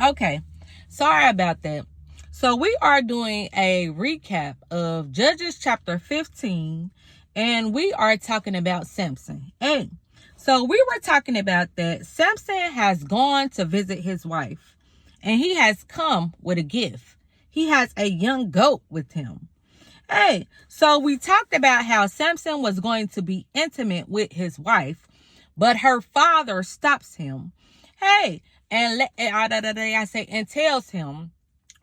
Okay, sorry about that. So we are doing a recap of Judges chapter 15, and we are talking about Samson. And so we were talking about that Samson has gone to visit his wife, and he has come with a gift. He has a young goat with him. Hey, so we talked about how Samson was going to be intimate with his wife, but her father stops him. Hey, and tells him,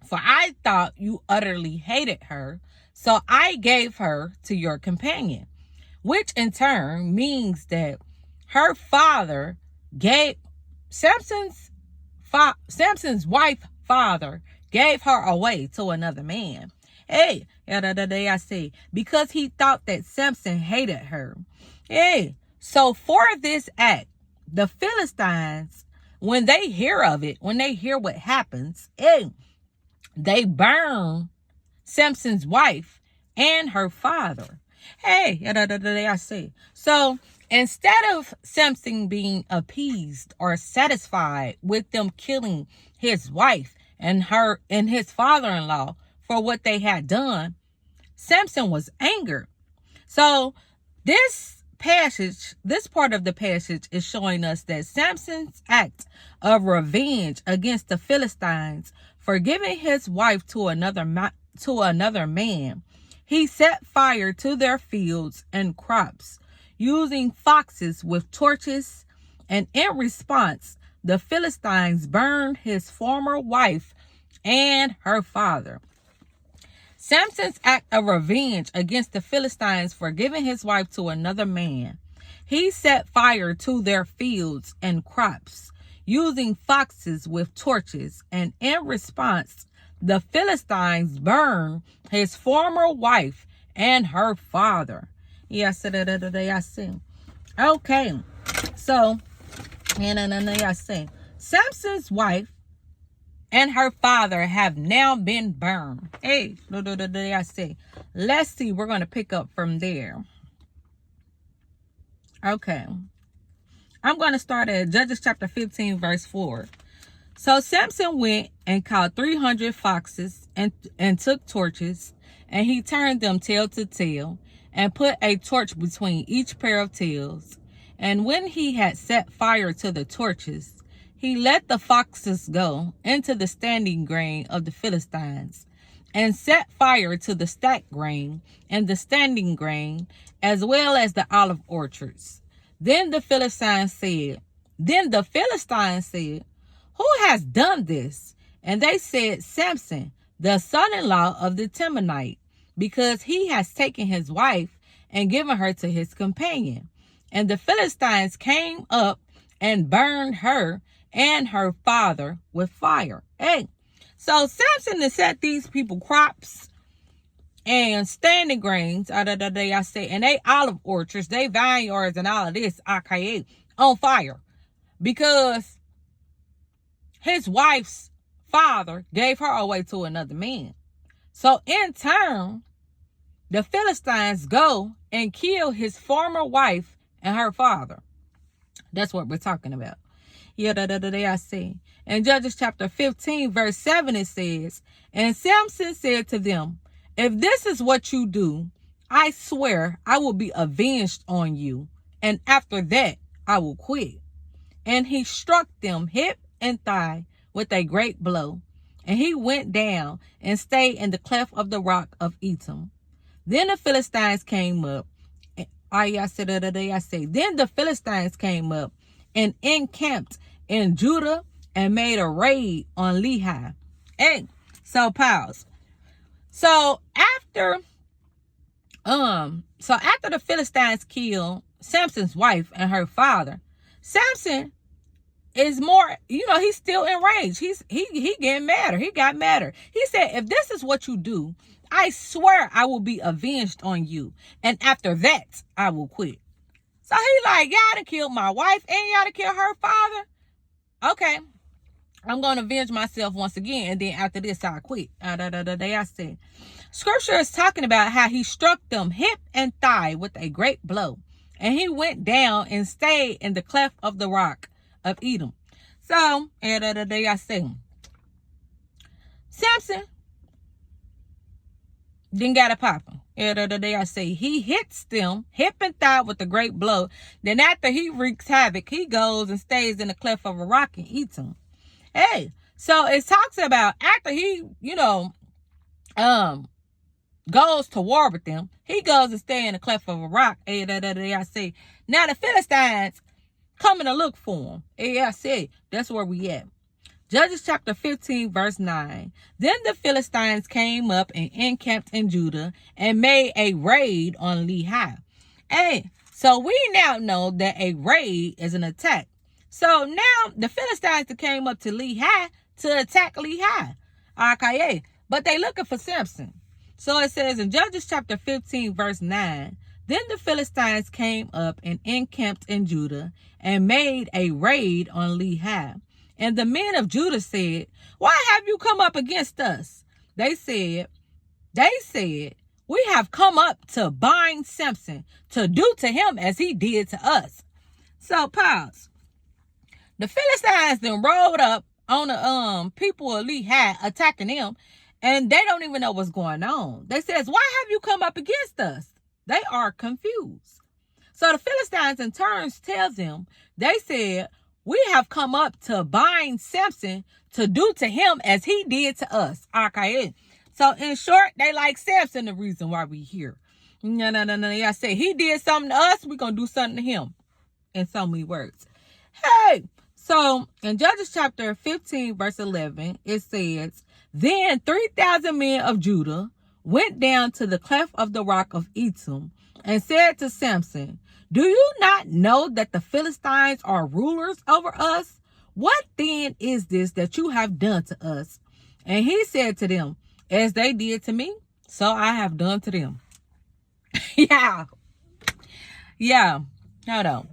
"For I thought you utterly hated her, so I gave her to your companion," which in turn means that her father gave Samson's wife father gave her away to another man. Hey, I say, because he thought that Samson hated her. Hey, so for this act, the Philistines, when they hear of it, when they hear what happens, hey, they burn Samson's wife and her father. Hey, I say. So instead of Samson being appeased or satisfied with them killing his wife and his father-in-law for what they had done, Samson was angered. So this part of the passage is showing us that Samson's act of revenge against the Philistines for giving his wife to another man, he set fire to their fields and crops using foxes with torches, and in response, the Philistines burned his former wife and her father. Samson's act of revenge against the Philistines for giving his wife to another man. He set fire to their fields and crops, using foxes with torches, and in response, the Philistines burned his former wife and her father. Yes, I see. Okay, so, I see. Samson's wife and her father have now been burned. Hey, I say. Let's see. We're going to pick up from there. Okay. I'm going to start at Judges chapter 15, verse 4. So Samson went and caught 300 foxes and took torches, and he turned them tail to tail and put a torch between each pair of tails. And when he had set fire to the torches, he let the foxes go into the standing grain of the Philistines, and set fire to the stacked grain and the standing grain, as well as the olive orchards. Then the Philistines said, "Who has done this?" And they said, "Samson, the son-in-law of the Temanite, because he has taken his wife and given her to his companion." And the Philistines came up and burned her and her father with fire. Hey, so Samson has set these people crops and standing grains, and they olive orchards, they vineyards and all of this, on fire, because his wife's father gave her away to another man. So in turn, the Philistines go and kill his former wife and her father. That's what we're talking about. I see. In Judges chapter 15, verse 7, it says, "And Samson said to them, 'If this is what you do, I swear I will be avenged on you, and after that I will quit.' And he struck them hip and thigh with a great blow, and he went down and stayed in the cleft of the rock of Etam. Then the Philistines came up. Then the Philistines came up and encamped in Judah and made a raid on Lehi." And so pause. So after the Philistines killed Samson's wife and her father, Samson is more, he's still enraged. He getting madder. He got madder. He said, "If this is what you do, I swear I will be avenged on you, and after that I will quit." So he like, "Y'all done killed my wife and y'all done killed her father. Okay, I'm going to avenge myself once again, and then after this I'll quit." I said, Scripture is talking about how he struck them hip and thigh with a great blow, and he went down and stayed in the cleft of the rock of Edom. So, I said, Samson didn't got it popping. The other day I say he hits them hip and thigh with a great blow. Then after he wreaks havoc, he goes and stays in the cleft of a rock and eats them. Hey, so it talks about after he, goes to war with them, he goes and stay in the cleft of a rock. Hey, I say, now the Philistines coming to look for him. Hey, I say, that's where we at. Judges chapter 15, verse 9. Then the Philistines came up and encamped in Judah and made a raid on Lehi. Hey, so we now know that a raid is an attack. So now the Philistines came up to Lehi to attack Lehi. Okay, but they looking for Samson. So it says in Judges chapter 15, verse 9, then the Philistines came up and encamped in Judah and made a raid on Lehi. And the men of Judah said, why have you come up against us? They said, we have come up to bind Samson, to do to him as he did to us. So pause. The Philistines then rolled up on the people of Lehi attacking them, and they don't even know what's going on. They says, why have you come up against us? They are confused. So the Philistines in turn tell them, they said, we have come up to bind Samson to do to him as he did to us. Okay. So in short, they like Samson the reason why we here. No. I say he did something to us, we're going to do something to him. In so many words. Hey. So in Judges chapter 15, verse 11, it says, then 3,000 men of Judah went down to the cleft of the rock of Etam and said to Samson, do you not know that the Philistines are rulers over us? What then is this that you have done to us? And he said to them, as they did to me, so I have done to them. Yeah. Hold on.